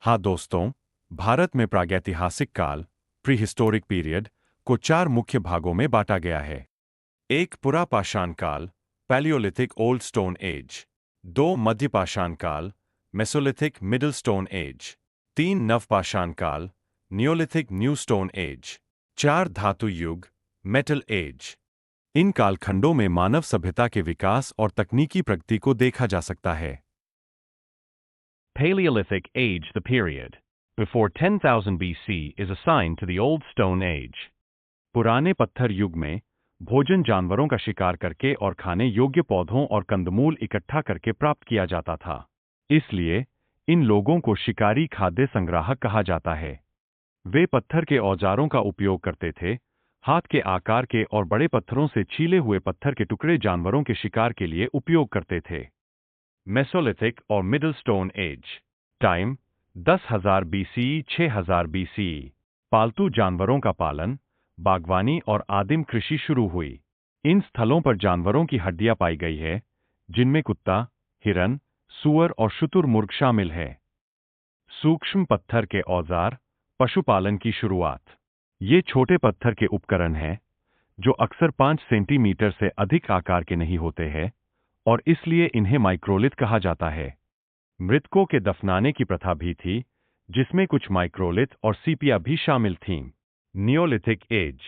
हाँ दोस्तों, भारत में प्रागैतिहासिक काल प्री हिस्टोरिक पीरियड को चार मुख्य भागों में बांटा गया है। एक पुरापाषाण काल पैलियोलिथिक ओल्ड स्टोन एज, दो मध्यपाषाण काल मेसोलिथिक मिडिल स्टोन एज, तीन नवपाषाण काल नियोलिथिक न्यू स्टोन एज, चार धातु युग मेटल एज। इन कालखंडों में मानव सभ्यता के विकास और तकनीकी प्रगति को देखा जा सकता है। Paleolithic age. The period before 10,000 BC is assigned to the Old Stone Age. पुराने पत्थर युग में भोजन जानवरों का शिकार करके और खाने योग्य पौधों और कंदमूल इकट्ठा करके प्राप्त किया जाता था। इसलिए इन लोगों को शिकारी खाद्य संग्राहक कहा जाता है। वे पत्थर के औजारों का उपयोग करते थे, हाथ के आकार के और बड़े पत्थरों से छीले हुए पत्थर के टुकड़े जानवरों के शिकार के लिए उपयोग करते थे। मेसोलिथिक और middle stone age time 10,000 BCE 6,000 BCE। पालतू जानवरों का पालन, बागवानी और आदिम कृषि शुरू हुई। इन स्थलों पर जानवरों की हड्डियां पाई गई है, जिनमें कुत्ता, हिरन, सूअर और शुतुरमुर्ग शामिल है। सूक्ष्म पत्थर के औजार, पशुपालन की शुरुआत। ये छोटे पत्थर के उपकरण हैं, जो अक्सर 5 सेंटीमीटर से अधिक आकार के नहीं होते हैं और इसलिए इन्हें माइक्रोलिथ कहा जाता है। मृतकों के दफनाने की प्रथा भी थी, जिसमें कुछ माइक्रोलिथ और सीपियां भी शामिल थीं। नियोलिथिक एज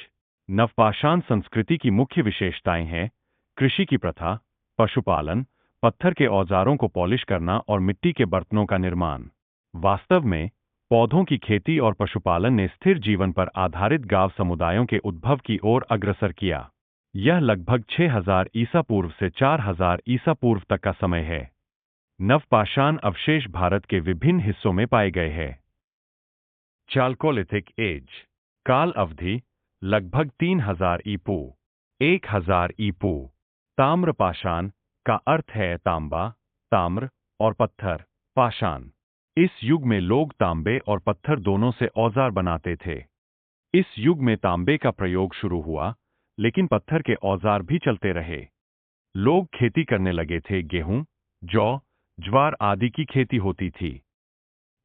नवपाषाण संस्कृति की मुख्य विशेषताएं हैं कृषि की प्रथा, पशुपालन, पत्थर के औजारों को पॉलिश करना और मिट्टी के बर्तनों का निर्माण। वास्तव में पौधों की खेती और पशुपालन ने स्थिर जीवन पर आधारित गांव समुदायों के उद्भव की ओर अग्रसर किया। यह लगभग 6000 ईसा पूर्व से 4000 ईसा पूर्व तक का समय है। नवपाषाण अवशेष भारत के विभिन्न हिस्सों में पाए गए हैं। चाल्कोलिथिक एज काल अवधि लगभग 3000 ईपू 1000 ईपू। ताम्रपाषाण का अर्थ है तांबा, ताम्र और पत्थर, पाषाण। इस युग में लोग तांबे और पत्थर दोनों से औजार बनाते थे। इस युग में तांबे का प्रयोग शुरू हुआ, लेकिन पत्थर के औजार भी चलते रहे। लोग खेती करने लगे थे, गेहूं, जौ, ज्वार आदि की खेती होती थी।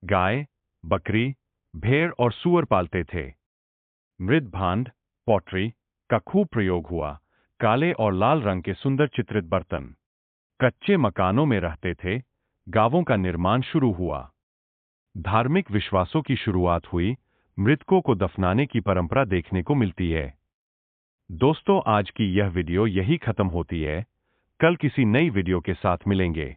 गाय, बकरी, भेड़ और सूअर पालते थे। मृदभांड, पॉटरी का खूब प्रयोग हुआ, काले और लाल रंग के सुंदर चित्रित बर्तन। कच्चे मकानों में रहते थे, गांवों का निर्माण शुरू हुआ। धार्मिक विश्वासों की शुरुआत हुई, मृतकों को दफनाने की परंपरा देखने को मिलती है। दोस्तों, आज की यह वीडियो यही खत्म होती है। कल किसी नई वीडियो के साथ मिलेंगे।